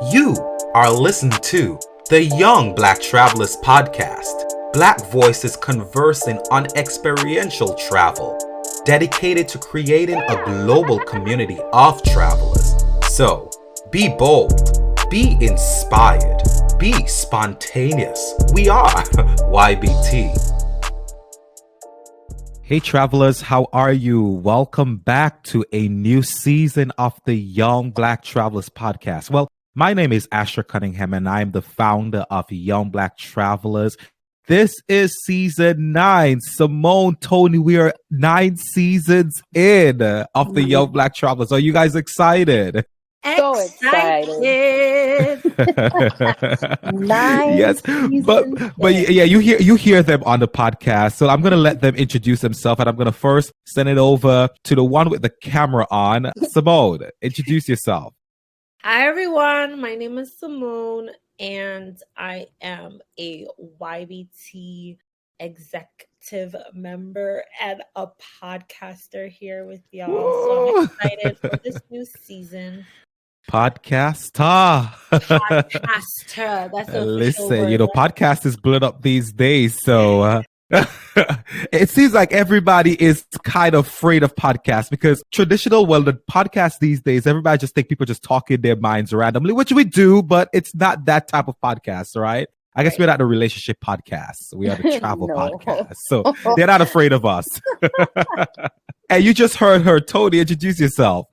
You are listening to the Young Black Travelers podcast. Black voices conversing on experiential travel, dedicated to creating a global community of travelers. So, be bold, be inspired, be spontaneous. We are YBT. Hey travelers, how are you? Welcome back to a new season of the Young Black Travelers podcast. Well, my name is Asshur Cunningham and I'm the founder of Young Black Travelers. This is season 9. Simone, Tony, we are 9 seasons in of the Young Black Travelers. Are you guys excited? So excited. Yes, but yeah, you hear them on the podcast. So I'm gonna let them introduce themselves, and I'm gonna first send it over to the one with the camera on. Simone, introduce yourself. Hi everyone, my name is Simone, and I am a YBT executive member and a podcaster here with y'all. So I'm excited for this new season. Podcaster. That's a listen, podcast is blown up these days, so it seems like everybody is kind of afraid of podcasts because the podcast these days, everybody just think people just talking their minds randomly, which we do, but it's not that type of podcast, right? I guess we're not the relationship podcast. We are the travel podcast. So they're not afraid of us. And you just heard her. Tony, introduce yourself.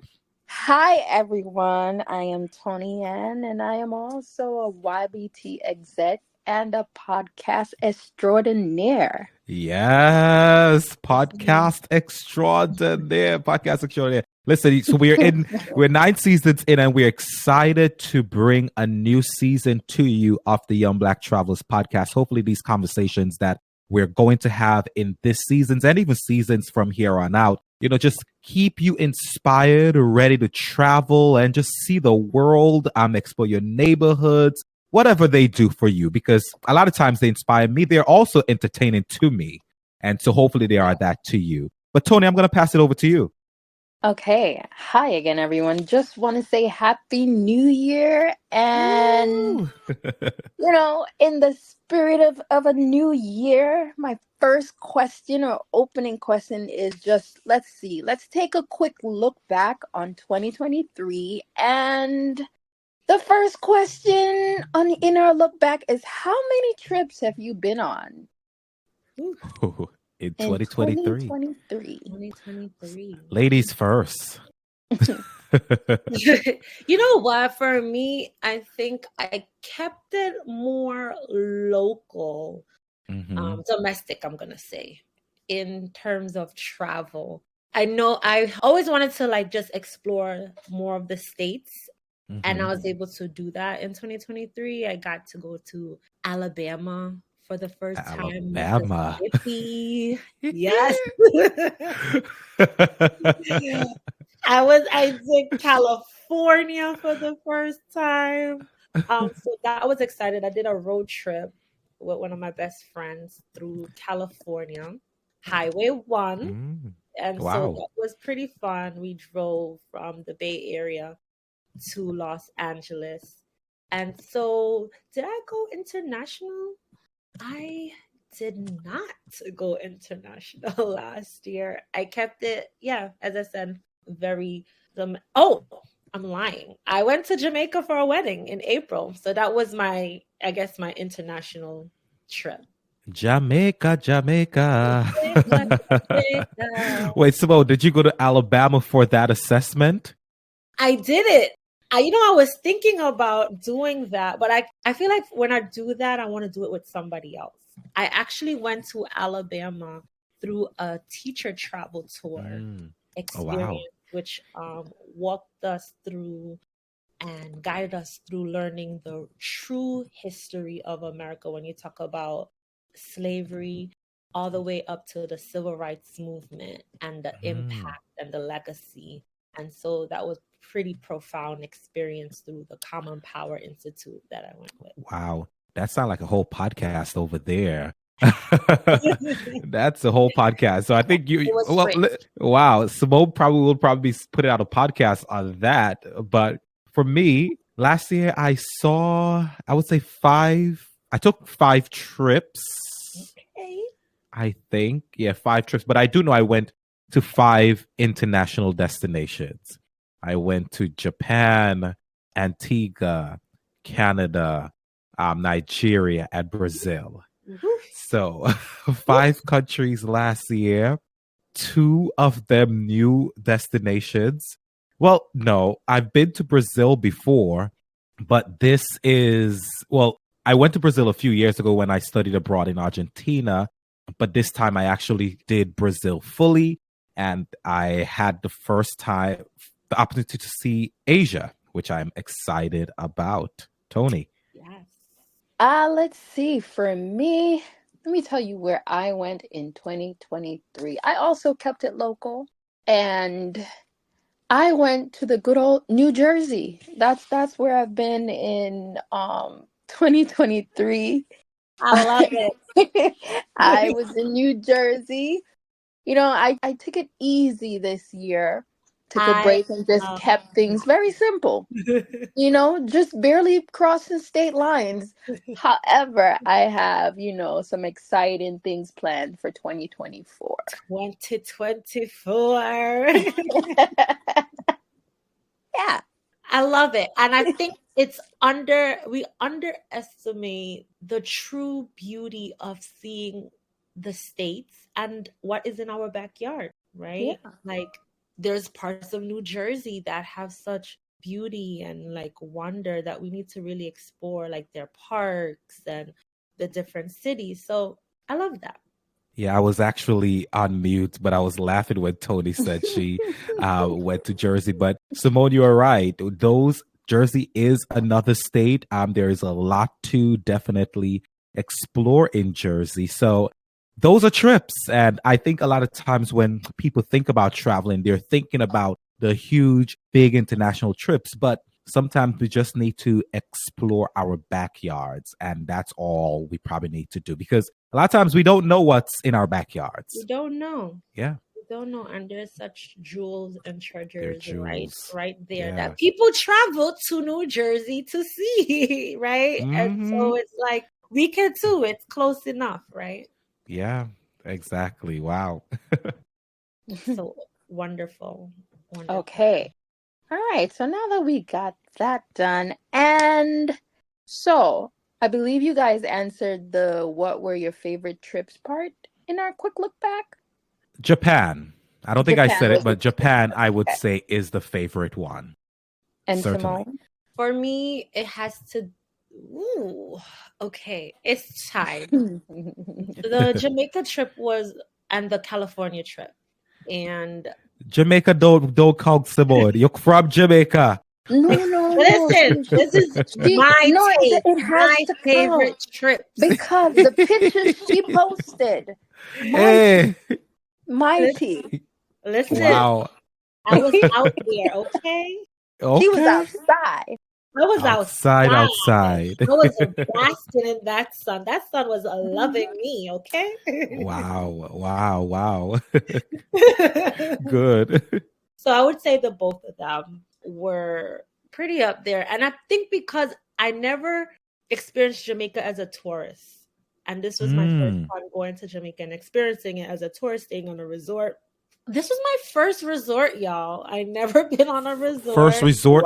Hi, everyone. I am Tony Ann, and I am also a YBT exec and a podcast extraordinaire. Yes, podcast extraordinaire. Listen, so we're 9 seasons in, and we're excited to bring a new season to you of the Young Black Travelers podcast. Hopefully these conversations that we're going to have in this seasons and even seasons from here on out, just keep you inspired, ready to travel and just see the world, explore your neighborhoods, whatever they do for you, because a lot of times they inspire me. They're also entertaining to me. And so hopefully they are that to you. But Tony, I'm going to pass it over to you. Okay. Hi again, everyone. Just want to say Happy New Year. And, in the spirit of a new year, my first question or opening question is just, let's take a quick look back on 2023. And the first question in our look back is, how many trips have you been on? In 2023. 2023. Ladies first. You know what? For me, I think I kept it more local, domestic, I'm going to say, in terms of travel. I know I always wanted to just explore more of the States. And I was able to do that in 2023. I got to go to Alabama for the first time. Alabama. Yes. I did California for the first time. So that was excited. I did a road trip with one of my best friends through California, Highway 1. And so that was pretty fun. We drove from the Bay Area to Los Angeles. And so did I go international? I did not go international last year. I kept it, as I said, I'm lying. I went to Jamaica for a wedding in April. So that was my international trip. Jamaica. Wait, Simone, did you go to Alabama for that assessment? I did it. I was thinking about doing that, but I feel like when I do that, I want to do it with somebody else. I actually went to Alabama through a teacher travel tour experience, which walked us through and guided us through learning the true history of America when you talk about slavery all the way up to the civil rights movement and the impact and the legacy. And so that was pretty profound experience through the Common Power Institute that I went with. Wow. That sounds like a whole podcast over there. That's a whole podcast. So I think wow. Simone will probably put out a podcast on that. But for me, Last year, I would say five. I took 5 trips, Okay. I think. Yeah, 5 trips. But I do know I went to 5 international destinations. I went to Japan, Antigua, Canada, Nigeria, and Brazil. Woof, So, woof. 5 countries last year, 2 of them new destinations. Well, no, I've been to Brazil before, but I went to Brazil a few years ago when I studied abroad in Argentina, but this time I actually did Brazil fully, and I had the opportunity to see Asia, which I'm excited about. Tony. Yes. Let's see. For me, let me tell you where I went in 2023. I also kept it local, and I went to the good old New Jersey. That's where I've been in 2023. I love it. I was in New Jersey. I took it easy this year, took a I break and just love kept things very simple. Just barely crossing state lines. However, I have, some exciting things planned for 2024. 2024. Yeah. I love it. And I think we underestimate the true beauty of seeing the states and what is in our backyard, right? Yeah. Like there's parts of New Jersey that have such beauty and like wonder that we need to really explore, like their parks and the different cities. So I love that. Yeah, I was actually on mute, but I was laughing when Tony said she went to Jersey. But Simone, you are right. Jersey is another state. There is a lot to definitely explore in Jersey. So those are trips. And I think a lot of times when people think about traveling, they're thinking about the huge, big international trips. But sometimes we just need to explore our backyards. And that's all we probably need to do because a lot of times we don't know what's in our backyards. We don't know. Yeah. We don't know. And there's such jewels and They're treasures jewels. right there Yeah. that people travel to New Jersey to see, right? And so it's like we can too. It's close enough, right? Yeah, exactly. Wow. So wonderful. Wonderful. Okay. All right. So now that we got that done, and so I believe you guys answered the what were your favorite trips part in our quick look back. Japan. I don't think I Japan said was it, but the Japan, I would Okay. say, is the favorite one. And Certainly. Simone? For me, it has to. Ooh, okay. It's tied. No, The Jamaica trip and the California trip. And Jamaica don't count Simone. You're from Jamaica. no. listen, this is my take, it has my to favorite count trips. because the pictures she posted, Hey. mighty. Listen, Wow. I was out there, okay? Okay. He was outside. I was outside. Outside. I was basking in that sun. That sun was loving me, okay? Wow. Good. So I would say the both of them were pretty up there. And I think because I never experienced Jamaica as a tourist. And this was my first time going to Jamaica and experiencing it as a tourist, staying on a resort. This was my first resort, y'all. I never been on a resort. First resort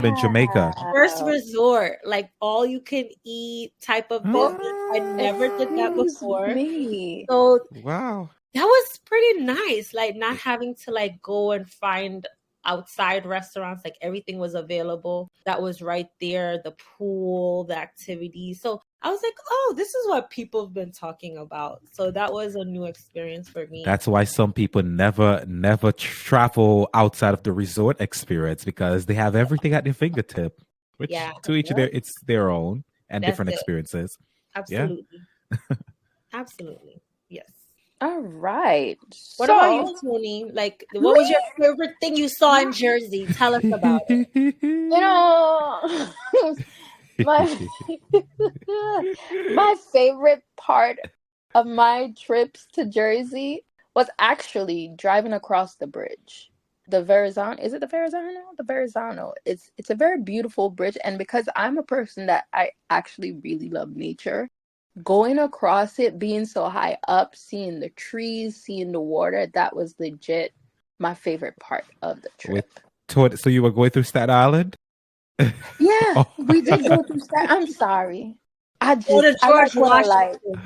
in Jamaica. First resort, like all you can eat type of business. I never did that before. Me. So Wow. that was pretty nice. Like not having to like go and find outside restaurants, like everything was available. That was right there, the pool, the activities. So I was like, oh, this is what people have been talking about. So that was a new experience for me. That's why some people never travel outside of the resort experience because they have everything at their fingertip. Which to each of it's their own and different experiences. Absolutely. Yeah. Absolutely. Yes. All right. What about you, Tony? Like, what was your favorite thing you saw in Jersey? Tell us about it. My favorite part of my trips to Jersey was actually driving across the bridge. the Verrazano. Is it the Verrazano? The Verrazano. It's a very beautiful bridge, and because I'm a person that I actually really love nature, going across it, being so high up, seeing the trees, seeing the water, that was legit my favorite part of the trip. So you were going through Staten Island? Yeah, Oh. we did go through Staten. I'm sorry. I to I George like what I like. Washington.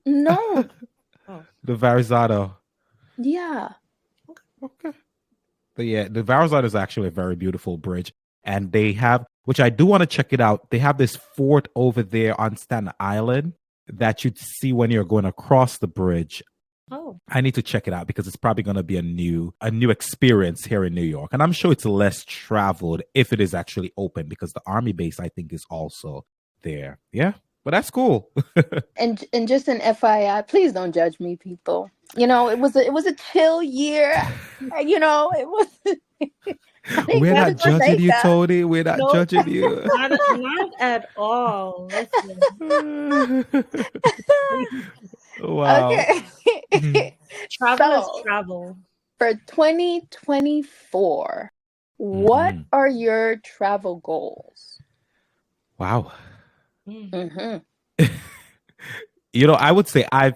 No, Oh, The Verrazano. yeah. Okay. But yeah, the Verrazano is actually a very beautiful bridge. And they have, which I do want to check it out. They have this fort over there on Staten Island that you'd see when you're going across the bridge. oh, I need to check it out because it's probably going to be a new experience here in New York. And I'm sure it's less traveled if it is actually open because the army base, I think, is also there. Yeah. But that's cool. And just an FYI, please don't judge me, people. You know, it was a chill year. You know, it was. I didn't We're go not to judging you, Jamaica. Tony. We're not no, judging you. not at all. Listen, Wow. Okay. travel is So travel. for 2024, what Mhm. are your travel goals? Wow. Mm-hmm. You know, I would say I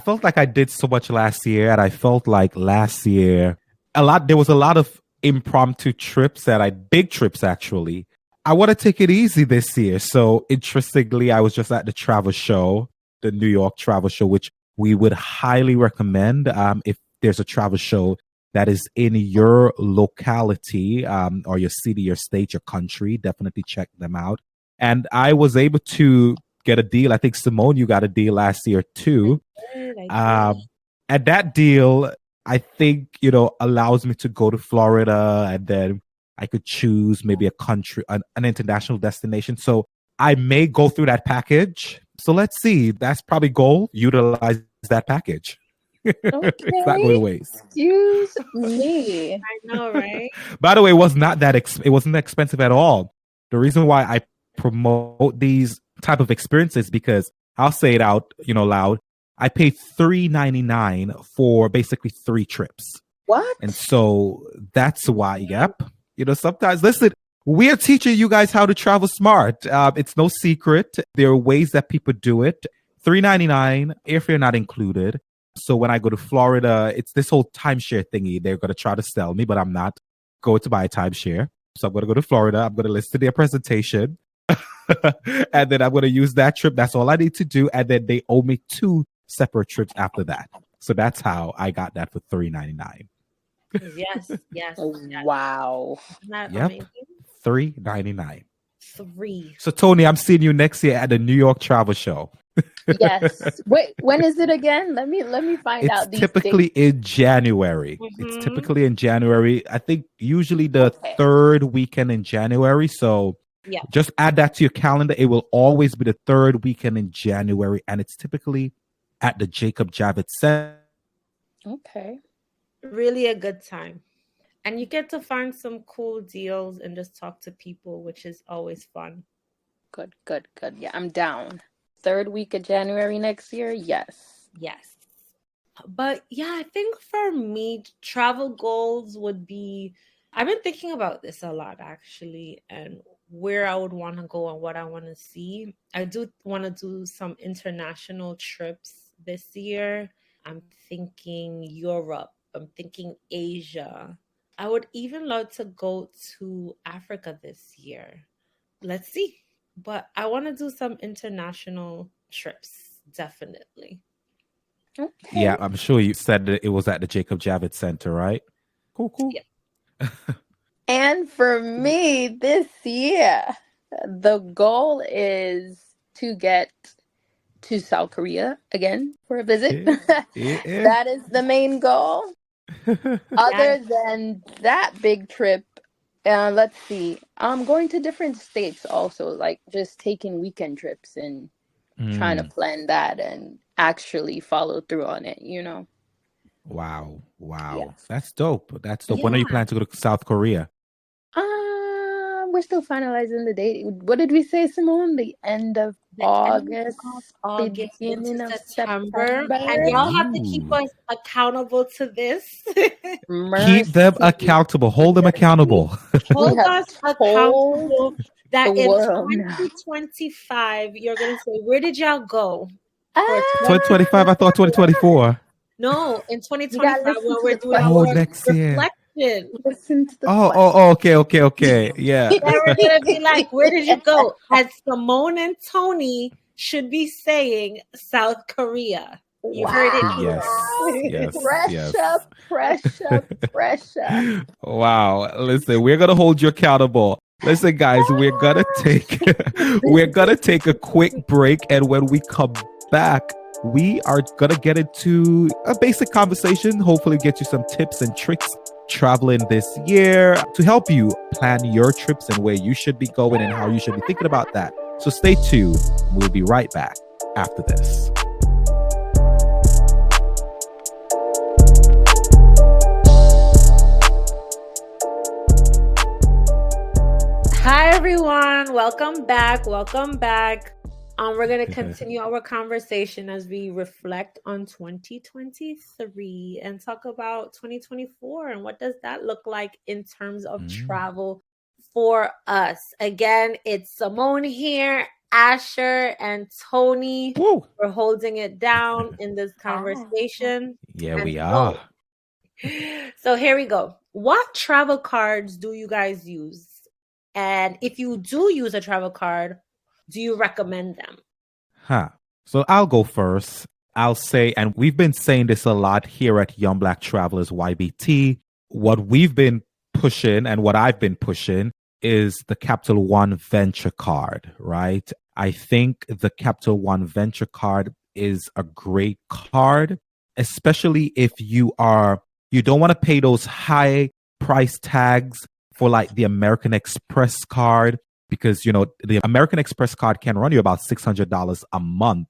felt like I did so much last year, and I felt like last year there was a lot of impromptu trips big trips actually. I want to take it easy this year. So interestingly, I was just at the travel show, the New York travel show, which we would highly recommend if there's a travel show that is in your locality or your city, your state, your country. Definitely check them out. And I was able to get a deal. I think Simone, you got a deal last year too. I did. And that deal, I think, allows me to go to Florida and then I could choose maybe a country, an international destination. So I may go through that package. So let's see. That's probably goal. Utilize that package. It's not going to Okay. waste. Excuse me. I know, right? By the way, it was not that it wasn't expensive at all. The reason why I promote these type of experiences because I'll say it out, loud. I paid $3.99 for basically 3 trips. What? And so that's why, yep. Sometimes, listen, we are teaching you guys how to travel smart. It's no secret. There are ways that people do it. $3.99, airfare not included. So when I go to Florida, it's this whole timeshare thingy. They're going to try to sell me, but I'm not going to buy a timeshare. So I'm going to go to Florida. I'm going to listen to their presentation. And then I'm going to use that trip. That's all I need to do. And then they owe me 2 separate trips after that. So that's how I got that for $3.99. Yes, yes. Wow. Isn't that Yep. amazing? $3.99. 3. So Tony, I'm seeing you next year at the New York Travel Show. Yes. Wait, when is it again? Let me find It's out these typically dates. in January. It's Mhm. typically in January. I think usually the Okay. 3rd weekend in January. So Yeah. just add that to your calendar. It will always be the 3rd weekend in January. And it's typically at the Jacob Javits Center. Okay. Really a good time. And you get to find some cool deals and just talk to people, which is always fun. Good. Yeah, I'm down. 3rd week of January next year? Yes. Yes. But yeah, I think for me, travel goals would be I've been thinking about this a lot actually, and where I would want to go and what I want to see. I do want to do some international trips this year. I'm thinking Europe, I'm thinking Asia. I would even love to go to Africa this year. Let's see. But I want to do some international trips, definitely. Okay. Yeah, I'm sure you said that it was at the Jacob Javits Center, right? Cool. Yeah. And for me this year, the goal is to get to South Korea again for a visit. Yeah. That is the main goal. Other than that big trip, let's see. I'm going to different states also, like just taking weekend trips and trying to plan that and actually follow through on it, Wow. Yes. That's dope. When are you Yeah. planning to go to South Korea? we're still finalizing the date. What did we say, Simone? The end of The end August, of August into beginning of September. September. And y'all have to keep Ooh. us accountable to this. Keep them Mercy. accountable. Hold them accountable. We Hold have us told accountable that the in world now. 2025, you're going to say, where did y'all go? Ah, For 2025, I thought 2024. No, in you 2025, gotta listen when to we're the doing Oh, our next year. reflection, listen to the Okay. Yeah. then we're going to be like, where did you go? And Simone and Tony should be saying South Korea. You heard it Yes. here. Pressure. Wow. Listen, we're gonna hold you accountable. Listen, guys, we're gonna take a quick break, and when we come back, we are gonna get into a basic conversation. Hopefully, get you some tips and tricks traveling this year to help you plan your trips and where you should be going and how you should be thinking about that. So stay tuned. We'll be right back after this. Hi, everyone. Welcome back. We're going to continue our conversation as we reflect on 2023 and talk about 2024 and what does that look like in terms of travel for us. Again, it's Simone here, Asshur, and Tony. Woo. We're holding it down in this conversation. Yeah, And we are. So here we go. What travel cards do you guys use? And if you do use a travel card, do you recommend them? So I'll go first. I'll say, and we've been saying this a lot here at Young Black Travelers YBT, what we've been pushing and what I've been pushing is the Capital One Venture card, right? I think the Capital One Venture card is a great card, especially if you don't want to pay those high price tags for like the American Express card, because, you know, the American Express card can run you about $600 a month.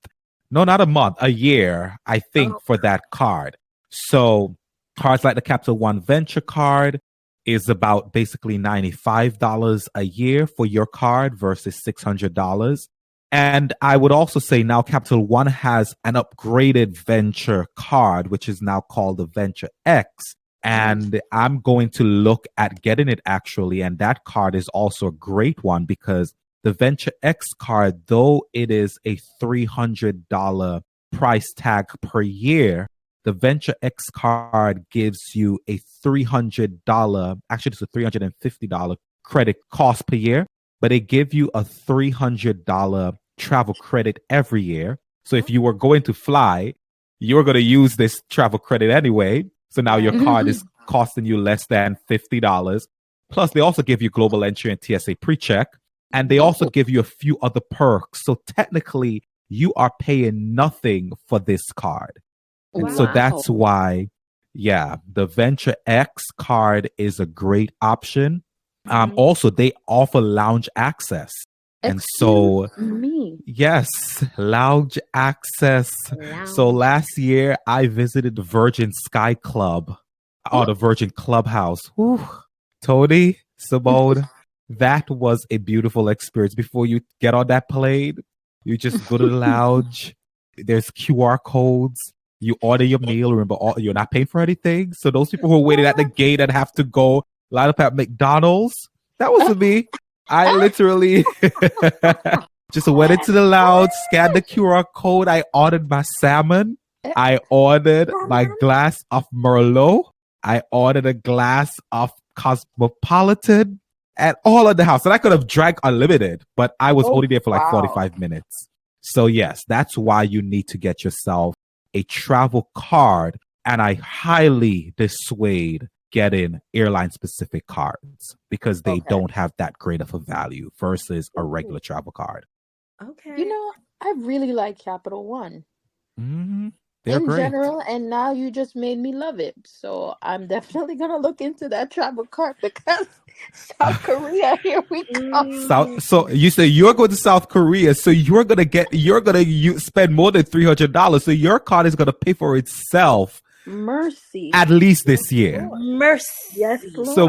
No, not a month, a year, I think, for that card. So cards like the Capital One Venture card is about basically $95 a year for your card versus $600. And I would also say now Capital One has an upgraded Venture card, which is now called the Venture X. And I'm going to look at getting it actually. And that card is also a great one because the Venture X card, though it is a $300 price tag per year, the Venture X card gives you a $300, actually it's a $350 credit cost per year, but it gives you a $300 travel credit every year. So if you were going to fly, you're going to use this travel credit anyway. So now your card is costing you less than $50. Plus, they also give you global entry and TSA pre-check. And they also give you a few other perks. So technically, you are paying nothing for this card. And so that's why, the Venture X card is a great option. Also, they offer lounge access. And so, yes, lounge access. So last year, I visited the Virgin Sky Club or the Virgin Clubhouse. Whew. Tony, Simone, that was a beautiful experience. Before you get on that plane, you just go to the lounge. There's QR codes. You order your meal. Remember, you're not paying for anything. So those people who are waiting at the gate and have to go line up at McDonald's, that wasn't me. I literally just went into the lounge, scanned the QR code. I ordered my salmon. I ordered my glass of Merlot. I ordered a glass of Cosmopolitan and all of the house. And I could have drank unlimited, but I was only there for like 45 minutes. So yes, that's why you need to get yourself a travel card. And I highly dissuade getting airline specific cards because they don't have that great of a value versus a regular travel card. Okay. You know, I really like Capital One. They're in great. general, and now you just made me love it. So I'm definitely gonna look into that travel card because South Korea, here we come. So you say you're going to South Korea, so you're gonna spend more than $300. So your card is gonna pay for itself. Mercy. At least this year. Mercy. Yes, Lord. So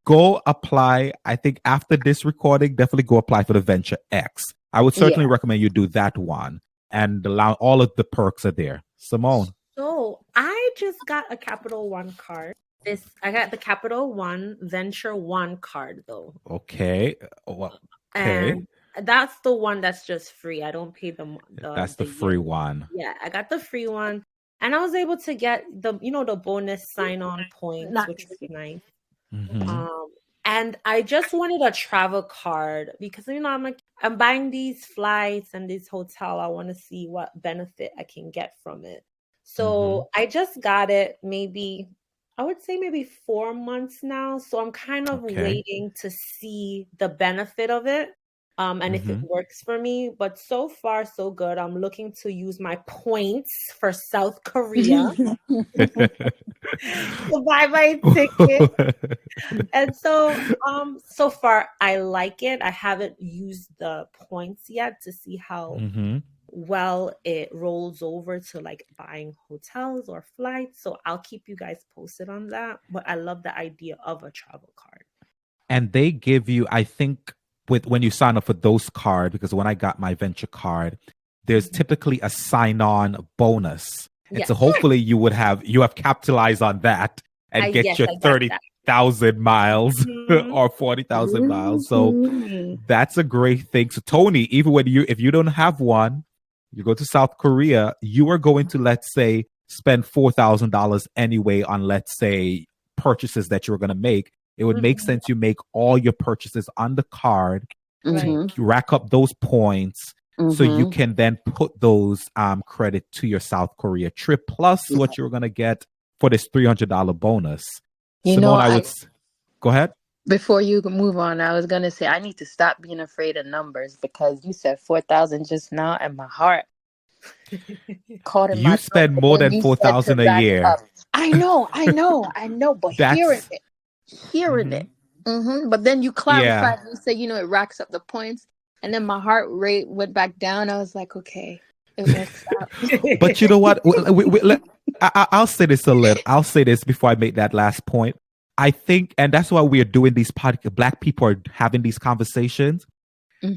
go apply. I think after this recording, definitely go apply for the Venture X. I would certainly recommend you do that one, and allow all of the perks are there. Simone. So I just got a Capital One card. I got the Capital One Venture One card though. Okay. And that's the one that's just free. I don't pay that's the free one. Yeah, I got the free one. And I was able to get the bonus sign-on points, which was nice. Mm-hmm. And I just wanted a travel card because I'm buying these flights and this hotel. I want to see what benefit I can get from it. So I just got it maybe 4 months now. So I'm kind of waiting to see the benefit of it. And if it works for me, but so far so good. I'm looking to use my points for South Korea to buy my ticket. And so far I like it. I haven't used the points yet to see how well it rolls over to like buying hotels or flights. So I'll keep you guys posted on that. But I love the idea of a travel card. And they give you, I think, when you sign up for those cards, because when I got my venture card, there's typically a sign-on bonus. And so hopefully you have capitalized on that and get your 30,000 miles or 40,000 miles. So that's a great thing. So Tony, even if you don't have one, you go to South Korea, you are going to, let's say, spend $4,000 anyway on, let's say, purchases that you're going to make. It would make sense you make all your purchases on the card, rack up those points, so you can then put those credit to your South Korea trip, plus what you're going to get for this $300 bonus. Simone, go ahead. Before you move on, I was going to say, I need to stop being afraid of numbers, because you said 4,000 just now, and my heart caught in my You spend more than 4,000 a year. Up. I know, but hearing it. But then you clarified, you said, it racks up the points, and then my heart rate went back down. I was like, okay, it works out. But you know what? I'll say this I'll say this before I make that last point. I think, and that's why we are doing these podcasts. Black people are having these conversations.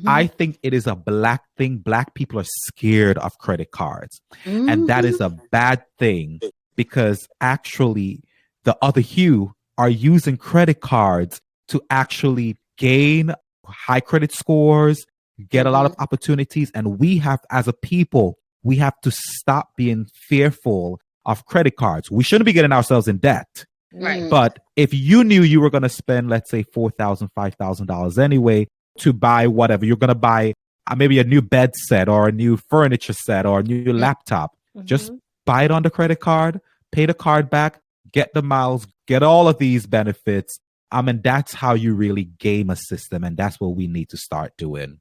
I think it is a Black thing. Black people are scared of credit cards, and that is a bad thing, because actually the other hue are using credit cards to actually gain high credit scores, get a lot of opportunities. And we have, as a people, we have to stop being fearful of credit cards. We shouldn't be getting ourselves in debt. Right. But if you knew you were going to spend, let's say, $4,000, $5,000 anyway to buy whatever, you're going to buy maybe a new bed set or a new furniture set or a new laptop, just buy it on the credit card, pay the card back, get the miles, get all of these benefits. And that's how you really game a system. And that's what we need to start doing.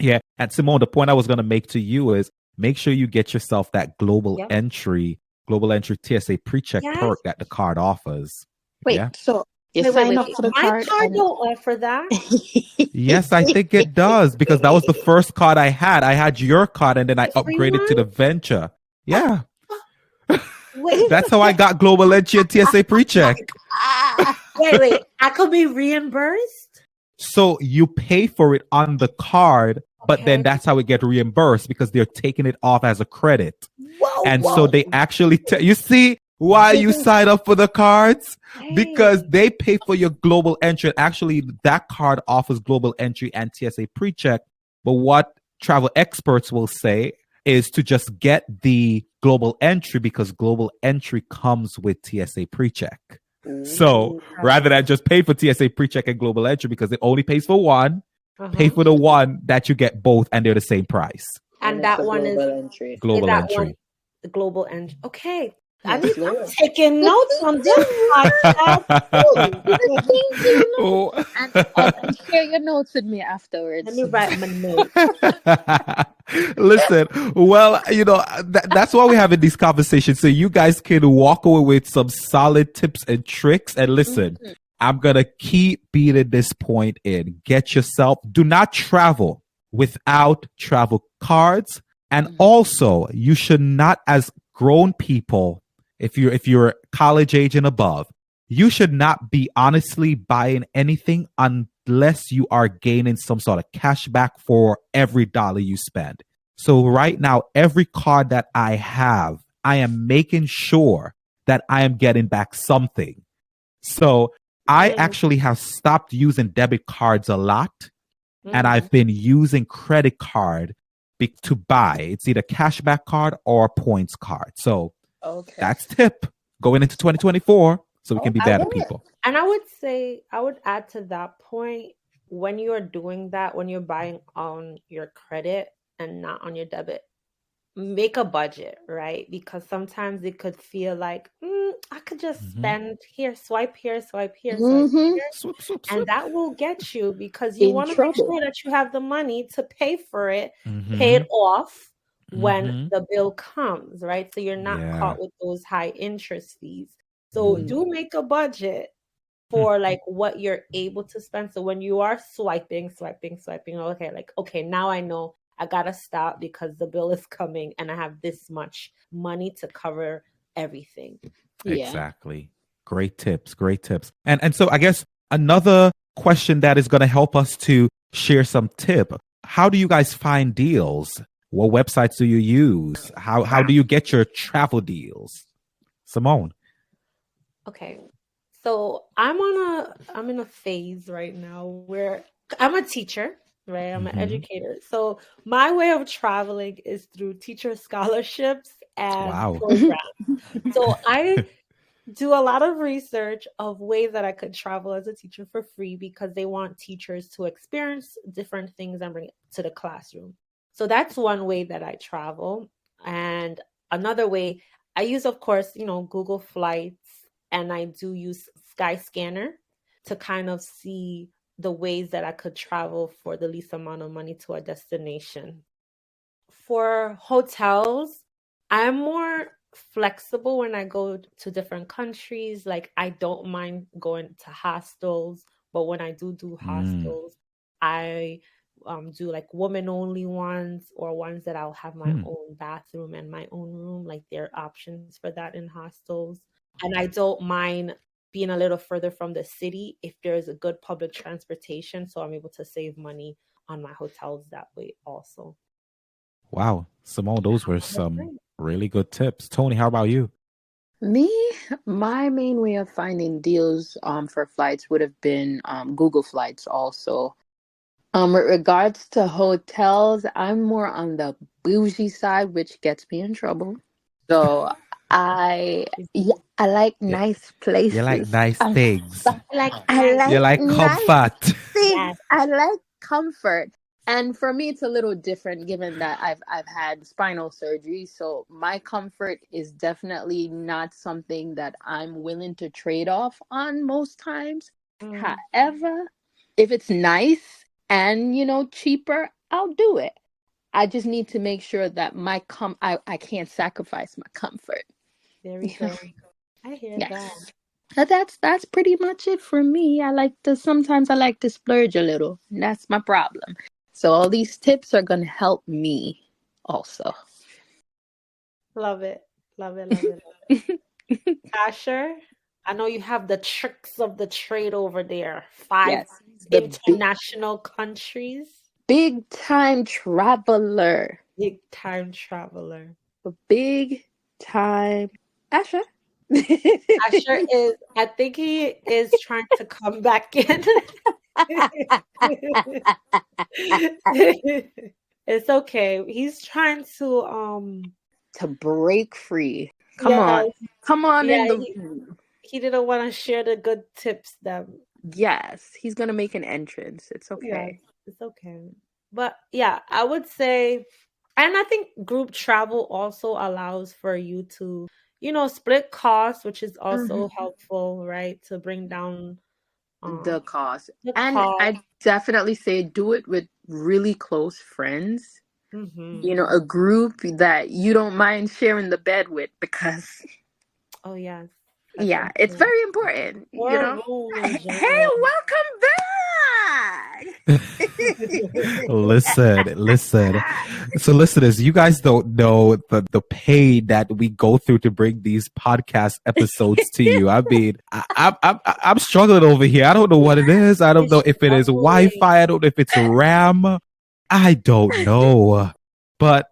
Yeah. And Simone, the point I was going to make to you is make sure you get yourself that global entry TSA pre-check perk that the card offers. Wait, so you sign up for the card? My card don't offer that. Yes, I think it does, because that was the first card I had. I had your card, and then I upgraded to the Venture. Yeah. That's how I got global entry and TSA pre-check. Wait. I could be reimbursed? So you pay for it on the card, but then that's how it get reimbursed, because they're taking it off as a credit. So they actually you see why you sign up for the cards? Because they pay for your global entry. Actually, that card offers global entry and TSA pre-check. But what travel experts will say is to just get the global entry, because global entry comes with TSA pre-check. So rather than just pay for TSA pre-check and global entry, because it only pays for one, pay for the one that you get both, and they're the same price. And that one is global entry. The global entry. Okay. I'm taking notes on this podcast. And share your notes with me afterwards. Let me write my notes. Listen, well, that's why we're having these conversations, so you guys can walk away with some solid tips and tricks. And listen, I'm going to keep beating this point in. Do not travel without travel cards. And also, you should not, as grown people, if you're college age and above, you should not be honestly buying anything unless you are gaining some sort of cash back for every dollar you spend. So right now, every card that I have, I am making sure that I am getting back something. So I actually have stopped using debit cards a lot, and I've been using credit card to buy. It's either cashback card or points card. So that's tip going into 2024, so we can be better people. And I would say, I would add to that point, when you are doing that, when you're buying on your credit and not on your debit, make a budget, right? Because sometimes it could feel like, I could just spend here, swipe here, swipe here, swipe here. Swoop, swoop, And swoop. that will get you, because you In want to make trouble. sure that you have the money to pay for it, pay it off when the bill comes, right? So you're not caught with those high interest fees. So do make a budget for like what you're able to spend. So when you are swiping, okay, now I know I gotta stop because the bill is coming and I have this much money to cover everything. Exactly. Great tips. And so I guess another question that is going to help us to share some tip. How do you guys find deals? What websites do you use? How do you get your travel deals? Simone. Okay. So I'm in a phase right now where I'm a teacher, right? I'm an educator. So my way of traveling is through teacher scholarships and programs. So I do a lot of research of ways that I could travel as a teacher for free, because they want teachers to experience different things and bring it to the classroom. So that's one way that I travel. And another way I use, of course, Google Flights, and I do use Skyscanner to kind of see the ways that I could travel for the least amount of money to a destination. For hotels, I'm more flexible when I go to different countries. Like, I don't mind going to hostels, but when I do hostels, I do like women only ones, or ones that I'll have my own bathroom and my own room. Like, there are options for that in hostels. And I don't mind being a little further from the city if there's a good public transportation, so I'm able to save money on my hotels that way also. Wow. Simone, those were some really good tips. Tony, how about you? Me, my main way of finding deals for flights would have been Google Flights also. With regards to hotels, I'm more on the bougie side, which gets me in trouble. So I like nice places. You like nice things. I like nice comfort. things. I like comfort. And for me, it's a little different given that I've had spinal surgery. So my comfort is definitely not something that I'm willing to trade off on most times. However, if it's nice and, cheaper, I'll do it. I just need to make sure that I can't sacrifice my comfort. There we go. I hear that. That's pretty much it for me. Sometimes I like to splurge a little, and that's my problem. So all these tips are going to help me also. Love it. Asshur, I know you have the tricks of the trade over there. 5 international countries. Big time traveler. A big time Asshur. Asshur is, I think he is trying to come back in. It's okay. He's trying to break free. Come on in the room. He didn't want to share the good tips then. Yes, he's gonna make an entrance. It's okay. It's okay. But yeah, I would say, and I think group travel also allows for you to, split costs, which is also helpful, right? To bring down the cost. I definitely say do it with really close friends. A group that you don't mind sharing the bed with, because it's very important. Hey, welcome back. Listen. So, listeners, you guys don't know the pain that we go through to bring these podcast episodes to you. I mean, I'm struggling over here. I don't know what it is. I don't know if it is Wi-Fi. I don't know if it's RAM. I don't know. But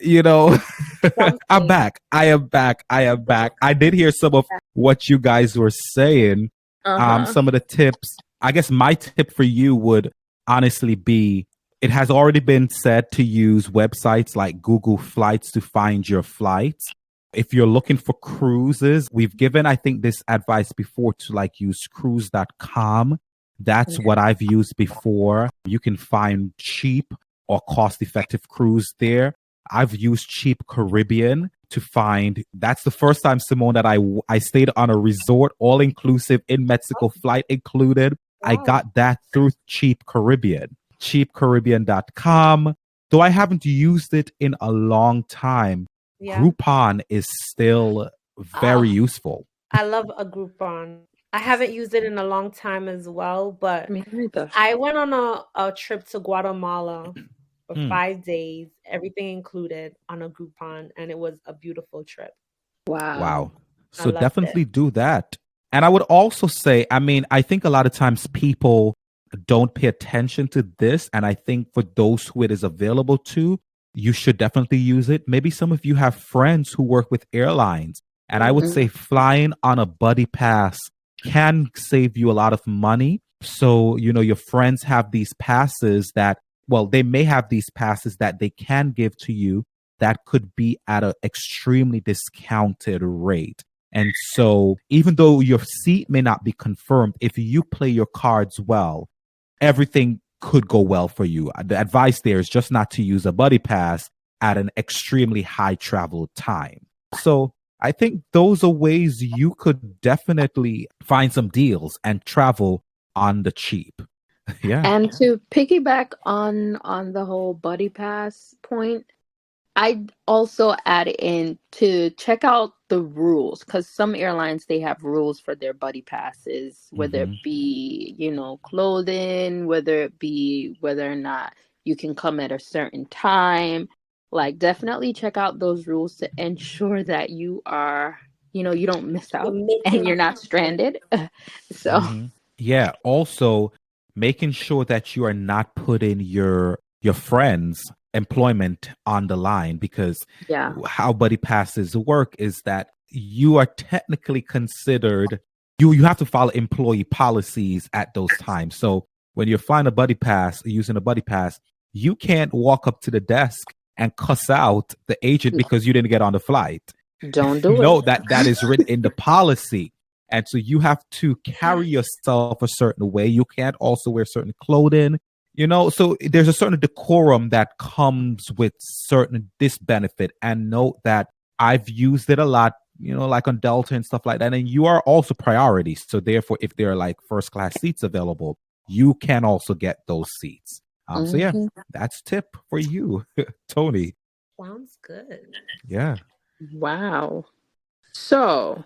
I'm back. I am back. I did hear some of what you guys were saying. Some of the tips. I guess my tip for you would honestly be, it has already been said to use websites like Google Flights to find your flights. If you're looking for cruises, we've given, I think, this advice before to like use cruise.com. That's what I've used before. You can find cheap or cost-effective cruise there. I've used Cheap Caribbean to find. That's the first time, Simone, that I stayed on a resort, all inclusive in Mexico, flight included. Wow. I got that through Cheap Caribbean, cheapcaribbean.com. Though I haven't used it in a long time, Groupon is still very useful. I love a Groupon. I haven't used it in a long time as well, but I went on a trip to Guatemala for 5 days, everything included, on a Groupon, and it was a beautiful trip. Wow. So definitely do that. And I would also say, I mean, I think a lot of times people don't pay attention to this. And I think for those who it is available to, you should definitely use it. Maybe some of you have friends who work with airlines. And I would say flying on a buddy pass can save you a lot of money. So, your friends have these passes that, well, they may have these passes that they can give to you that could be at an extremely discounted rate. And so even though your seat may not be confirmed, if you play your cards well, everything could go well for you. The advice there is just not to use a buddy pass at an extremely high travel time. So I think those are ways you could definitely find some deals and travel on the cheap. Yeah. And to piggyback on the whole buddy pass point, I'd also add in to check out the rules, because some airlines, they have rules for their buddy passes, whether it be, clothing, whether it be whether or not you can come at a certain time. Like, definitely check out those rules to ensure that you are, you don't miss out and you're not stranded. So, yeah. Also, making sure that you are not putting your friends' employment on the line, because how buddy passes work is that you are technically considered, you have to follow employee policies at those times. So when you're flying a buddy pass, using a buddy pass, you can't walk up to the desk and cuss out the agent because you didn't get on the flight. Don't do it. No, that is written in the policy. And so you have to carry yourself a certain way. You can't also wear certain clothing, so there's a certain decorum that comes with this benefit. And note that I've used it a lot, like on Delta and stuff like that. And you are also priority. So therefore, if there are like first class seats available, you can also get those seats. So yeah, that's tip for you, Tony. Sounds good. Yeah. Wow. So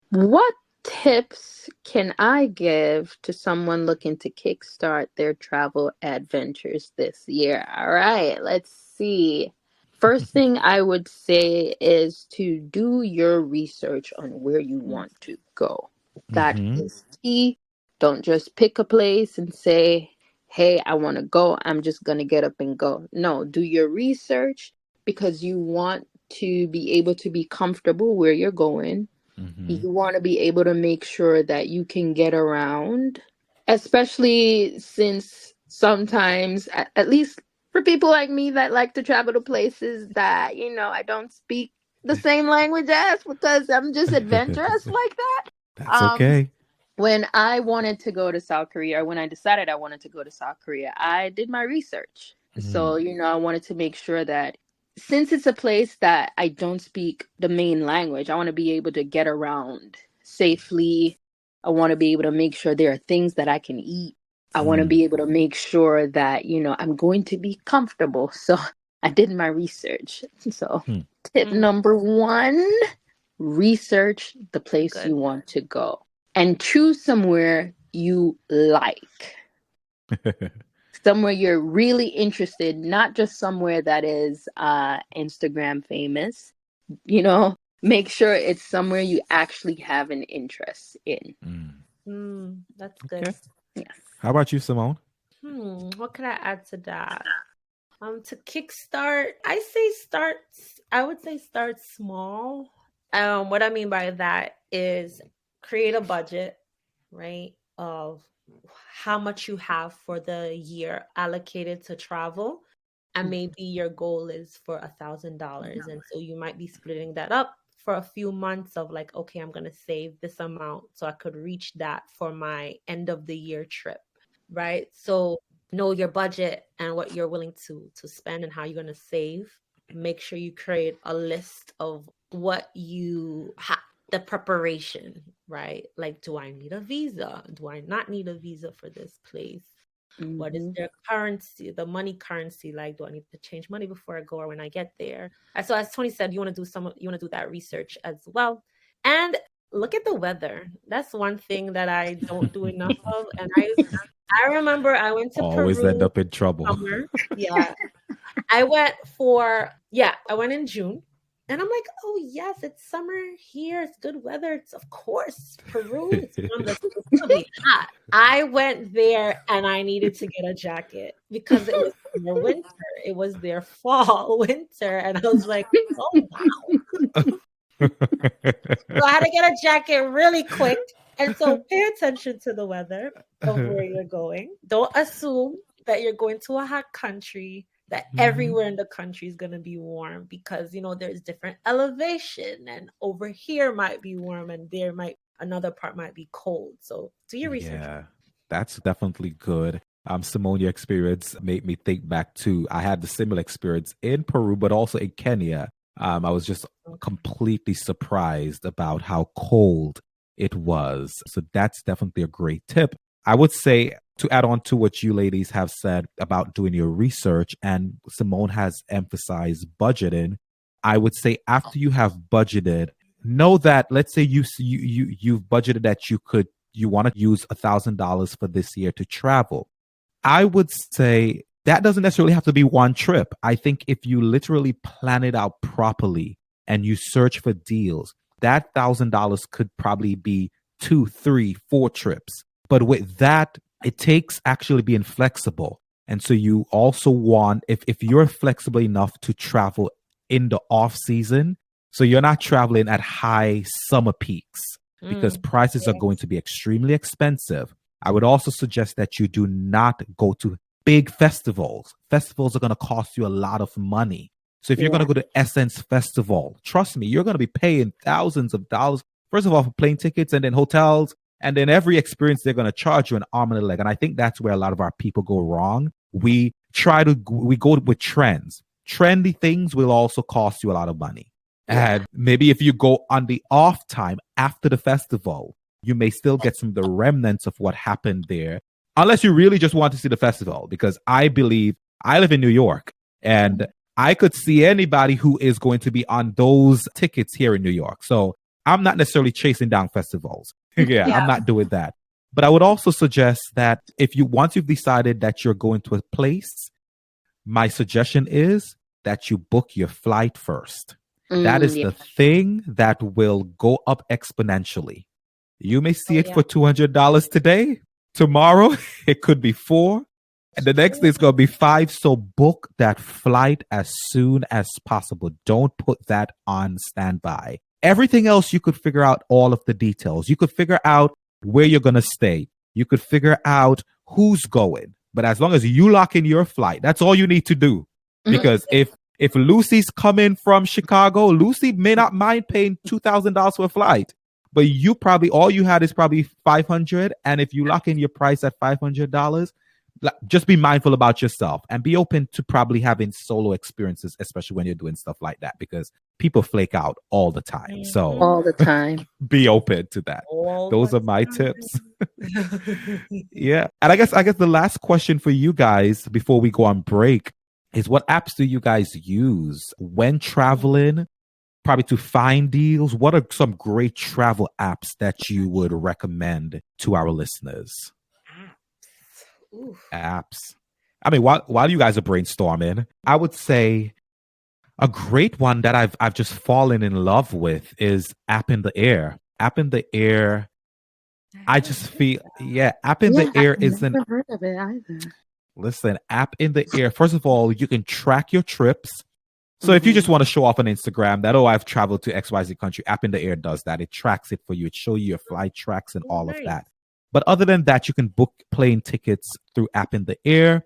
what tips can I give to someone looking to kickstart their travel adventures this year? All right, let's see. First thing I would say is to do your research on where you want to go. That is key. Don't just pick a place and say, hey, I want to go. I'm just going to get up and go. No, do your research, because you want to be able to be comfortable where you're going. You want to be able to make sure that you can get around, especially since sometimes, at least for people like me that like to travel to places that, I don't speak the same language as, because I'm just adventurous like that. That's okay. When I wanted to go to South Korea, or when I decided I wanted to go to South Korea, I did my research. So, I wanted to make sure that, since it's a place that I don't speak the main language, I want to be able to get around safely. I want to be able to make sure there are things that I can eat. I want to be able to make sure that, I'm going to be comfortable. So I did my research. So tip number 1, research the place you want to go and choose somewhere you like. somewhere you're really interested, not just somewhere that is Instagram famous. Make sure it's somewhere you actually have an interest in. That's Okay. good. Yes. How about you, Simone? What can I add to that? To kickstart, I would say start small. What I mean by that is create a budget, right? Of how much you have for the year allocated to travel. And maybe your goal is for $1,000. And so you might be splitting that up for a few months of like, okay, I'm going to save this amount so I could reach that for my end of the year trip, right? So know your budget and what you're willing to spend and how you're going to save. Make sure you create a list of what you the preparation, right? Like, do I need a visa? Do I not need a visa for this place? What is their currency, the money currency? Like, do I need to change money before I go or when I get there? So as Tony said, you want to do that research as well. And look at the weather. That's one thing that I don't do enough of. And I remember I went to Always Peru end up in trouble. summer. Yeah. I went in June. And I'm like, oh yes, it's summer here. It's good weather. It's of course Peru. It's gonna be hot. I went there and I needed to get a jacket because it was their winter. It was their fall, winter, and I was like, oh wow. So I had to get a jacket really quick. And so pay attention to the weather of where you're going. Don't assume that you're going to a hot country, that everywhere in the country is going to be warm, because there's different elevation, and over here might be warm and another part might be cold. So do your research. Yeah, that's definitely good. Simone, your experience made me think back to, I had the similar experience in Peru, but also in Kenya. I was just completely surprised about how cold it was. So that's definitely a great tip. I would say, to add on to what you ladies have said about doing your research, and Simone has emphasized budgeting, I would say after you have budgeted, know that, let's say you've budgeted that you want to use $1,000 for this year to travel. I would say that doesn't necessarily have to be one trip. I think if you literally plan it out properly and you search for deals, that $1,000 could probably be 2, 3, 4 trips. But with that, it takes actually being flexible. And so you also want, if you're flexible enough to travel in the off season, so you're not traveling at high summer peaks, because prices are going to be extremely expensive. I would also suggest that you do not go to big festivals. Festivals are going to cost you a lot of money. So if you're going to go to Essence Festival, trust me, you're going to be paying thousands of dollars, first of all, for plane tickets, and then hotels, and then every experience they're going to charge you an arm and a leg. And I think that's where a lot of our people go wrong. We go with trends. Trendy things will also cost you a lot of money. And maybe if you go on the off time after the festival, you may still get some of the remnants of what happened there, unless you really just want to see the festival. Because I believe, I live in New York, and I could see anybody who is going to be on those tickets here in New York. So I'm not necessarily chasing down festivals. I'm not doing that. But I would also suggest that once you've decided that you're going to a place, my suggestion is that you book your flight first. That is the thing that will go up exponentially. You may see it for $200 today. Tomorrow, it could be $4. And the next day, it's going to be $5. So book that flight as soon as possible. Don't put that on standby. Everything else, you could figure out all of the details. You could figure out where you're going to stay. You could figure out who's going. But as long as you lock in your flight, that's all you need to do. Because if Lucy's coming from Chicago, Lucy may not mind paying $2,000 for a flight. But all you had is probably $500. And if you lock in your price at $500, just be mindful about yourself and be open to probably having solo experiences, especially when you're doing stuff like that, because people flake out all the time. So all the time, be open to that. Those are my tips. Yeah. And I guess the last question for you guys before we go on break is, what apps do you guys use when traveling, probably to find deals? What are some great travel apps that you would recommend to our listeners? Oof. Apps. I mean, while you guys are brainstorming, I would say a great one that I've just fallen in love with is App in the Air. App in the Air. I just feel, App in the Air I've is an never heard of it either. listen. App in the Air. First of all, you can track your trips. So if you just want to show off on Instagram that, oh, I've traveled to XYZ country, App in the Air does that. It tracks it for you. It shows you your flight tracks and all of that. But other than that, you can book plane tickets through App in the Air.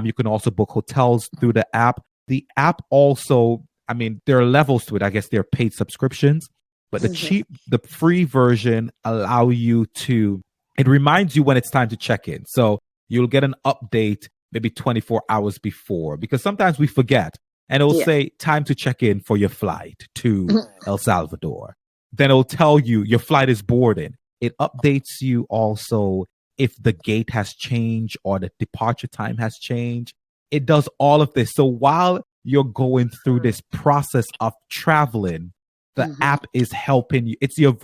You can also book hotels through the app. The app also, I mean, there are levels to it. I guess there are paid subscriptions, but the free version allow you to, it reminds you when it's time to check in. So you'll get an update maybe 24 hours before, because sometimes we forget, and it'll say time to check in for your flight to El Salvador. Then it'll tell you your flight is boarding. It updates you also if the gate has changed or the departure time has changed. It does all of this. So while you're going through this process of traveling, the app is helping you. It's your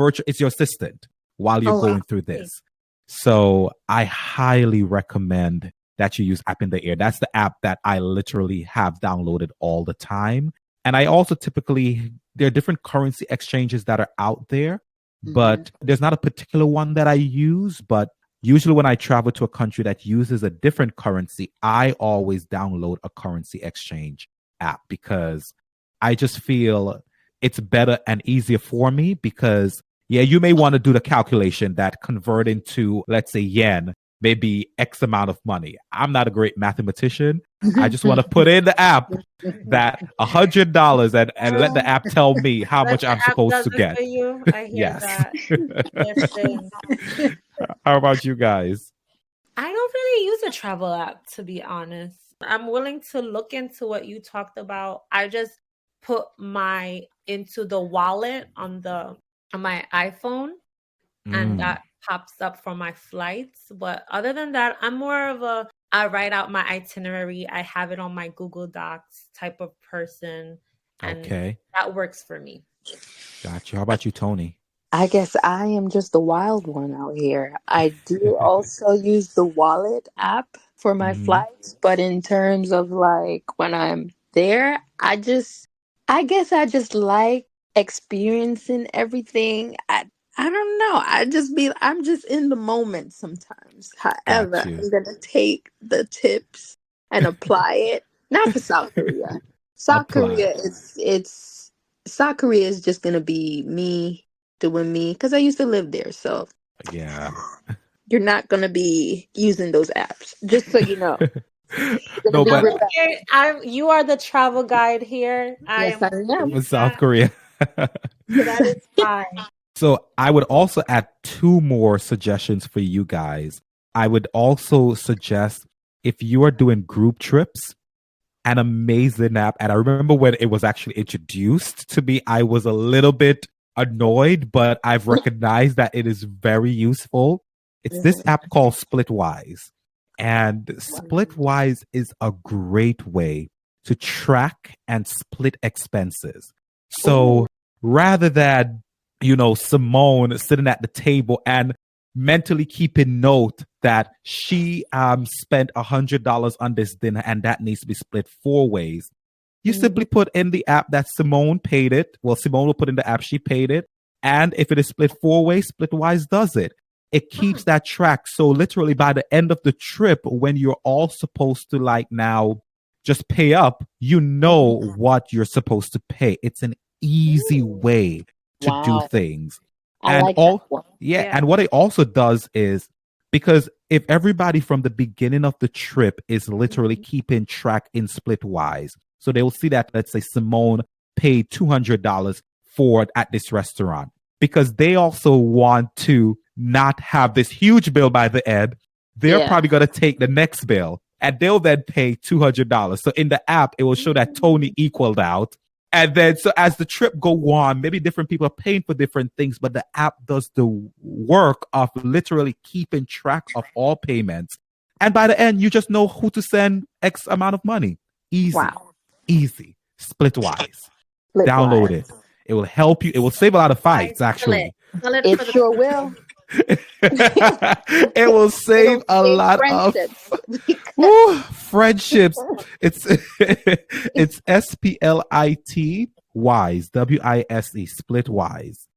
assistant while you're going through this. So I highly recommend that you use App in the Air. That's the app that I literally have downloaded all the time. And I also there are different currency exchanges that are out there, but there's not a particular one that I use. But usually when I travel to a country that uses a different currency, I always download a currency exchange app, because I just feel it's better and easier for me. Because you may want to do the calculation that converting to, let's say, yen, maybe X amount of money. I'm not a great mathematician. I just want to put in the app that $100 and let the app tell me how much I'm supposed to get. For you. I hear that. Listen. How about you guys? I don't really use a travel app, to be honest. I'm willing to look into what you talked about. I just put into the wallet on my iPhone, and that pops up for my flights. But other than that, I'm more of I write out my itinerary. I have it on my Google Docs type of person. And that works for me. Gotcha. How about you, Tony? I guess I am just the wild one out here. I do also use the wallet app for my flights, but in terms of like when I'm there, I guess I just like experiencing everything. I don't know. I'm just in the moment sometimes. However, I'm gonna take the tips and apply it. Not for South Korea. South Korea is just gonna be me doing me, because I used to live there. So you're not gonna be using those apps. Just so you know. No, but you are the travel guide here. Yes, I am. For South Korea. That is fine. So I would also add 2 more suggestions for you guys. I would also suggest, if you are doing group trips, an amazing app. And I remember when it was actually introduced to me, I was a little bit annoyed, but I've recognized that it is very useful. It's this app called Splitwise. And Splitwise is a great way to track and split expenses. So rather than, Simone sitting at the table and mentally keeping note that she spent $100 on this dinner and that needs to be split 4 ways, you simply put in the app that Simone paid it. Well, Simone will put in the app she paid it. And if it is split 4 ways, Splitwise does it. It keeps that track. So literally by the end of the trip, when you're all supposed to now just pay up, you know what you're supposed to pay. It's an easy way to do things. And and what it also does is, because if everybody from the beginning of the trip is literally keeping track in Splitwise, so they will see that, let's say Simone paid $200 for it at this restaurant, because they also want to not have this huge bill by the end. They're probably going to take the next bill and they'll then pay $200. So in the app, it will show that Tony equaled out. And then, so as the trip go on, maybe different people are paying for different things, but the app does the work of literally keeping track of all payments. And by the end, you just know who to send X amount of money. Easy. Wow. Easy. Splitwise. Download it. It will help you. It will save a lot of fights, actually. It sure will. It will save a save lot of friendships. It's it's SPLIT wise, WISE, split wise.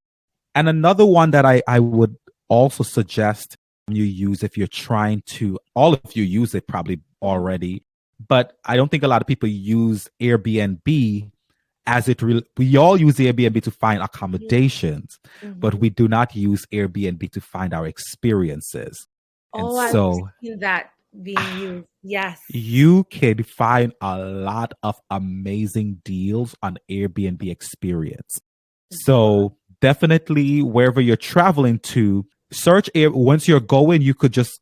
And another one that I would also suggest you use if you're trying to, all of you use it probably already, but I don't think a lot of people use Airbnb as we all use Airbnb to find accommodations, but we do not use Airbnb to find our experiences. Oh, and so I've seen that being used. Yes. you can find a lot of amazing deals on Airbnb experience. So definitely wherever you're traveling to, search once you're going, you could just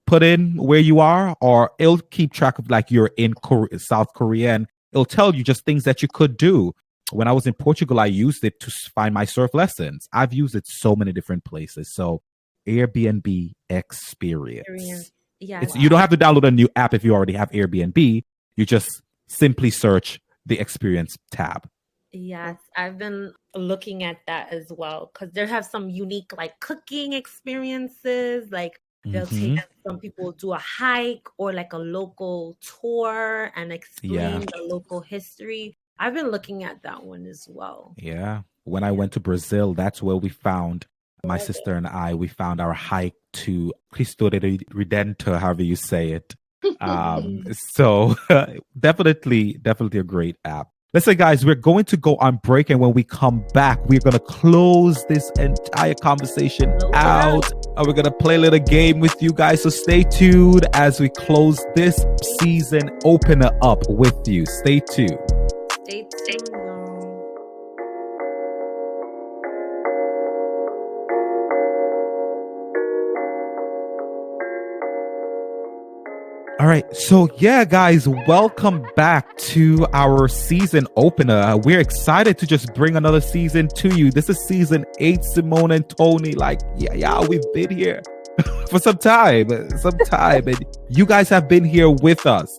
put in where you are, or it'll keep track of like you're in South Korea, and it'll tell you just things that you could do. When I was in Portugal, I used it to find my surf lessons. I've used it so many different places. So Airbnb experience. Yeah. You don't have to download a new app if you already have Airbnb. You just simply search the experience tab. Yes, I've been looking at that as well, because they have some unique like cooking experiences. Like they'll take some people do a hike or like a local tour and explain the local history. I've been looking at that one as well. Yeah. When I went to Brazil, that's where we found, my sister and I, we found our hike to Cristo Redentor, however you say it. So definitely a great app. Listen, guys, we're going to go on break, and when we come back, we're going to close this entire conversation out, and we're going to play a little game with you guys. So stay tuned as we close this season opener up with you. Stay tuned. Stay tuned. All right. So yeah, guys, welcome back to our season opener. We're excited to just bring another season to you. This is season 8, Simone and Tony. Like, yeah, we've been here for some time, and you guys have been here with us.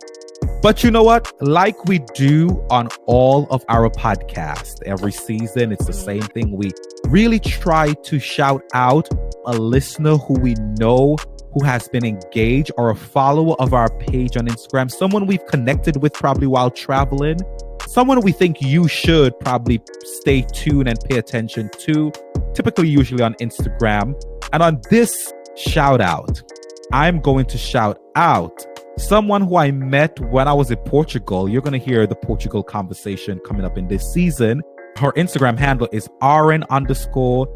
But you know what? Like we do on all of our podcasts, every season, it's the same thing. We really try to shout out a listener who we know who has been engaged, or a follower of our page on Instagram, someone we've connected with probably while traveling, someone we think you should probably stay tuned and pay attention to, typically usually on Instagram. And on this shout out, I'm going to shout out someone who I met when I was in Portugal. You're going to hear the Portugal conversation coming up in this season. Her Instagram handle is RN_ALISHA.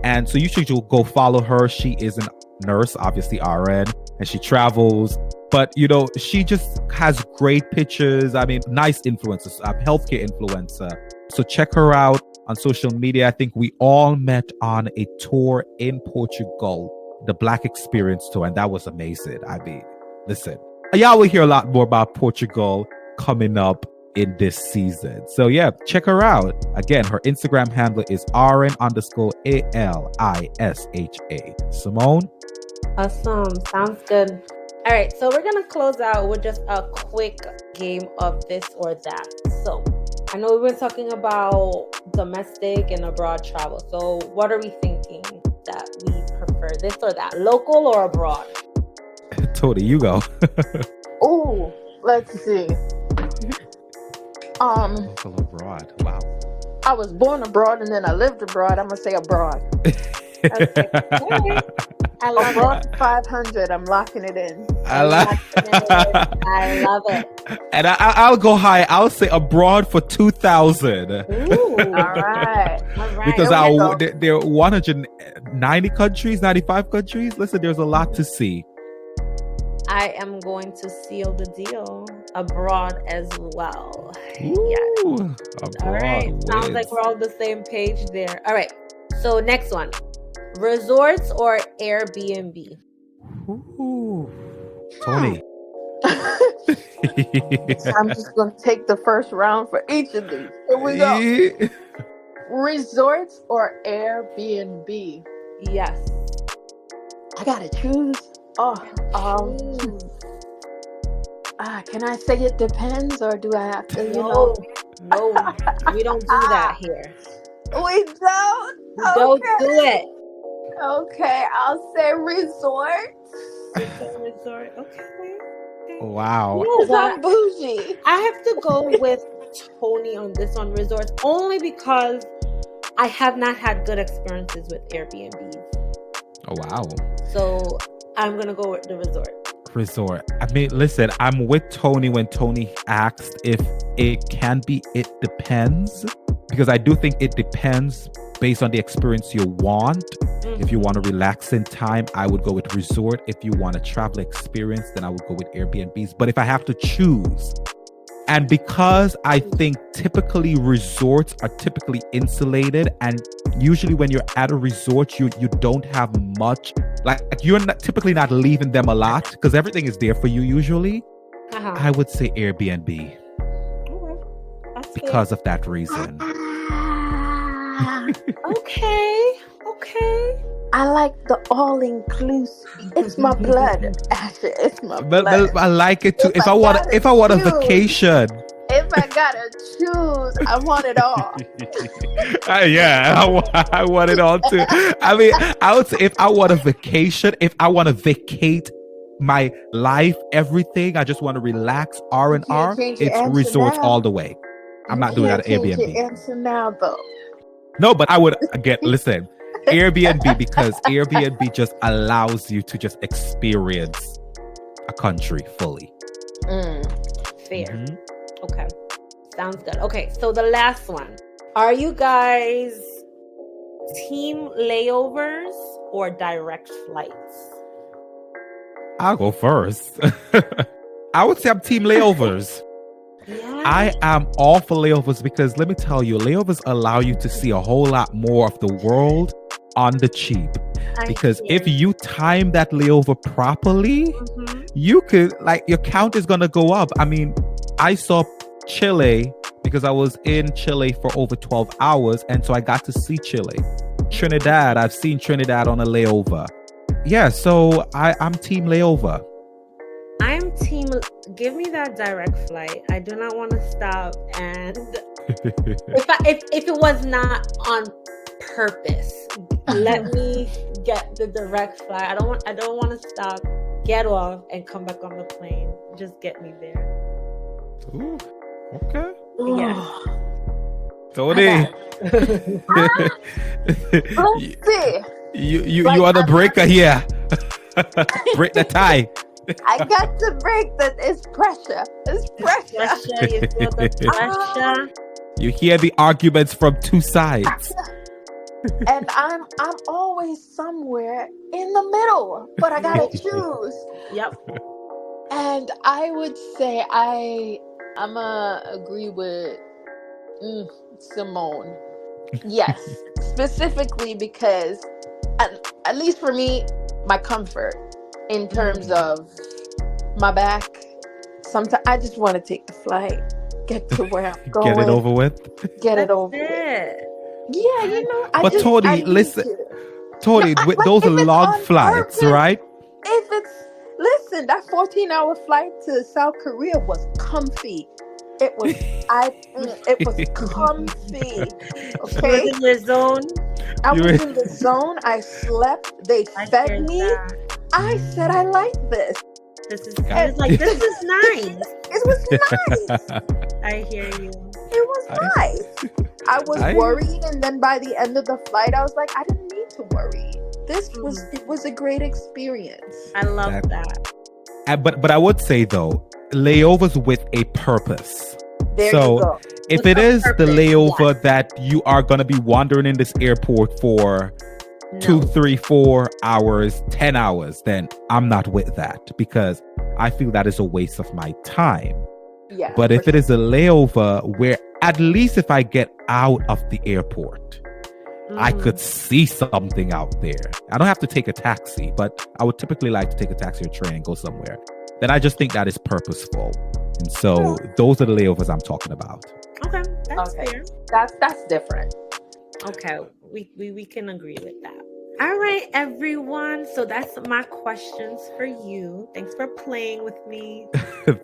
And so you should go follow her. She is a nurse, obviously RN, and she travels. But, you know, she just has great pictures. I mean, nice influencers, healthcare influencer. So check her out on social media. I think we all met on a tour in Portugal, the Black Experience Tour, and that was amazing. I mean, listen, y'all will hear a lot more about Portugal coming up in this season. So yeah, check her out. Again, her Instagram handle is RN_ALISHA. Simone? Awesome. Sounds good. All right, so we're gonna close out with just a quick game of this or that. So I know we've been talking about domestic and abroad travel. So what are we thinking that we prefer, this or that, local or abroad? Tony, you go. Oh, let's see. Local abroad. Wow. I was born abroad and then I lived abroad. I'm gonna say abroad. Okay. I love Abroad it. 500. I'm locking it in. I love it. And I'll go high. I'll say abroad for 2,000. Ooh, all right. Because there are 190 countries, 95 countries. Listen, there's a lot to see. I am going to seal the deal abroad as well. Ooh, Yes. abroad All right. Sounds wins. like we're all on the same page there. All right. So next one. Resorts or Airbnb? Ooh. Tony. So I'm just gonna take the first round for each of these. Here we go. Resorts or Airbnb? Yes. I gotta choose. Can I say it depends, or do I have to? No, we don't do that here. We don't. Don't do it. Okay, I'll say resort. Resort. Okay. Wow. You know Because what? I'm bougie. I have to go with Tony on this on resorts only because I have not had good experiences with Airbnbs. Oh, wow. So I'm gonna go with the Resort. I mean, listen, I'm with Tony when Tony asked if it can be, it depends. Because I do think it depends based on the experience you want. Mm-hmm. If you want to relax in time, I would go with resort. If you want a travel experience, then I would go with Airbnbs. But if I have to choose, and because I think typically resorts are typically insulated, and usually when you're at a resort, you don't have much, like you're typically not leaving them a lot because everything is there for you usually. I would say Airbnb. Because of that reason. Okay. I like the all-inclusive. It's my blood, Ashlur. It's my blood. But I like it too. If I want a vacation. If I gotta choose, I want it all. I want it all too. I mean, I would say if I want a vacation, if I want to vacate my life, everything, I just want to relax, R&R, it's resorts all the way. I'm not doing that at Airbnb. Your answer now, though. No, but I would listen, Airbnb, because Airbnb just allows you to just experience a country fully. Fair. Mm-hmm. Okay. Sounds good. Okay, so the last one. Are you guys team layovers or direct flights? I'll go first. I would say I'm team layovers. Yeah. I am all for layovers because let me tell you, layovers allow you to see a whole lot more of the world on the cheap. Because if you time that layover properly, you could, like, your count is going to go up. I mean, I saw Chile because I was in Chile for over 12 hours. And so I got to see Chile. Trinidad, I've seen Trinidad on a layover. Yeah, so I'm team layover. I'm team, give me that direct flight. I do not want to stop. And if it was not on purpose, let me get the direct flight. I don't want to stop, get off, and come back on the plane. Just get me there. Ooh, okay. Yeah. Tony. Let's see. You are the breaker here. Break the tie. I got to break that. It's pressure. It's pressure. You feel the pressure. You hear the arguments from two sides. And I'm always somewhere in the middle, but I gotta choose. Yep. And I would say I'ma agree with Simone. Yes, specifically because at least for me, my comfort in terms of my back. Sometimes I just want to take the flight, get to where I'm going, get it over with. Yeah, you know. But Tony, listen, Tony, with those long flights, purpose, right? Listen, that 14-hour flight to South Korea was comfy. It was comfy. Okay. You was in your zone. I was in the zone. I slept. They fed me. I said, I like this. This is nice. It was nice. I hear you. It was nice. I was worried, and then by the end of the flight, I was like, I didn't need to worry. It was a great experience. I love that. But I would say though, layovers with a purpose. There you go. If it is the layover that you are going to be wandering in this airport for 2, 3, 4 hours, 10 hours, then I'm not with that because I feel that is a waste of my time. Yeah. But if it is a layover where at least if I get out of the airport, I could see something out there. I don't have to take a taxi, but I would typically like to take a taxi or train and go somewhere. Then I just think that is purposeful. And so those are the layovers I'm talking about. Okay, that's fair. That's different. Okay, we can agree with that. All right, everyone. So that's my questions for you. Thanks for playing with me.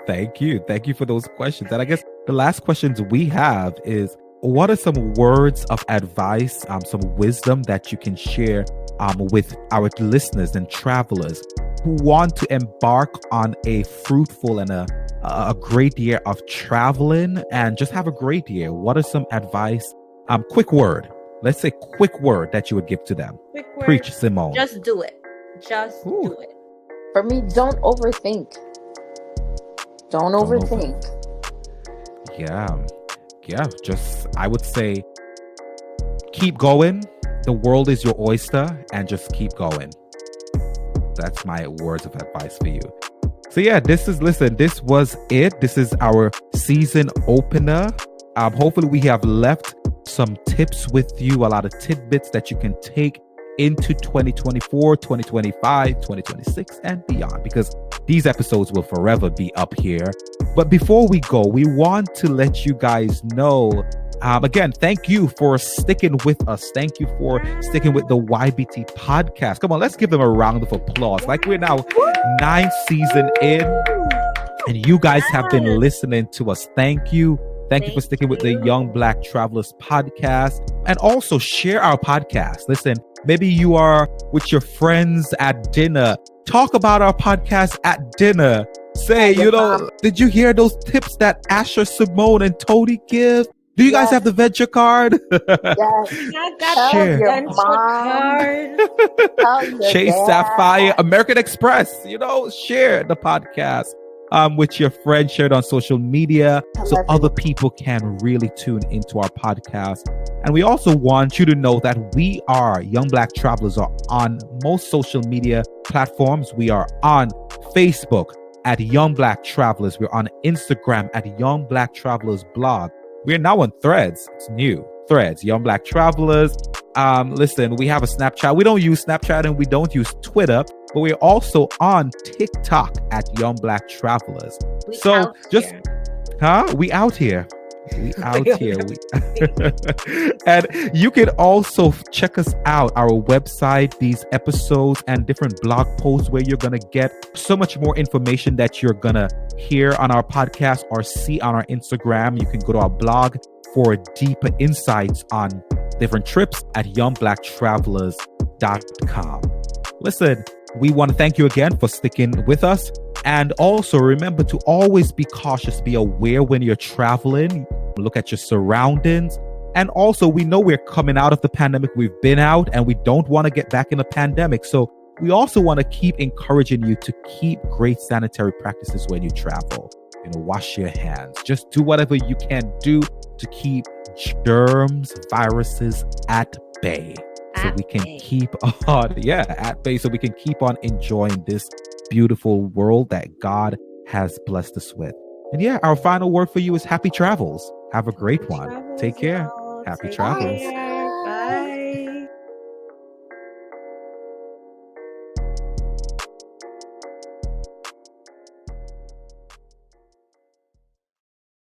Thank you. Thank you for those questions. And I guess the last questions we have is, what are some words of advice, some wisdom that you can share with our listeners and travelers who want to embark on a fruitful and a great year of traveling and just have a great year? What are some advice? Quick word. Let's say quick word that you would give to them. Quick word. Preach, Simone. Just do it. Just do it. For me, don't overthink. Don't overthink. Yeah. Just, I would say, keep going. The world is your oyster, and just keep going. That's my words of advice for you. So yeah, this was it. This is our season opener. Hopefully we have left some tips with you, a lot of tidbits that you can take into 2024, 2025, 2026, and beyond, because these episodes will forever be up here. But before we go, we want to let you guys know, again, thank you for sticking with us. Thank you for sticking with the YBT podcast. Come on, let's give them a round of applause. Like, we're now 9th season in, and you guys have been listening to us. Thank you. Thank you for sticking with the Young Black Travelers podcast. And also share our podcast. Listen, maybe you are with your friends at dinner. Talk about our podcast at dinner. Say, did you hear those tips that Asshur, Simone, and Tony give? Do you guys have the venture card? Yes. I got Share. the venture card. Chase Sapphire, American Express. Share the podcast with your friends. Share it on social media so other people can really tune into our podcast. And we also want you to know that we are Young Black Travelers are on most social media platforms. We are on Facebook at Young Black Travelers. We're on Instagram at Young Black Travelers Blog. We're now on Threads. It's new. Threads, Young Black Travelers. Listen, we have a Snapchat. We don't use Snapchat and we don't use Twitter, but we're also on TikTok at Young Black Travelers. We out here. And you can also check us out, our website, these episodes and different blog posts where you're going to get so much more information that you're going to hear on our podcast or see on our Instagram. You can go to our blog for deeper insights on different trips at youngblacktravelers.com. Listen, we want to thank you again for sticking with us. And also remember to always be cautious, be aware when you're traveling, look at your surroundings. And also, we know we're coming out of the pandemic. We've been out and we don't want to get back in a pandemic. So we also want to keep encouraging you to keep great sanitary practices when you travel. Wash your hands. Just do whatever you can do to keep germs, viruses at bay. So we can keep on, at bay. So we can keep on enjoying this beautiful world that God has blessed us with. And our final word for you is happy travels. Have a great one. Take care. Happy travels.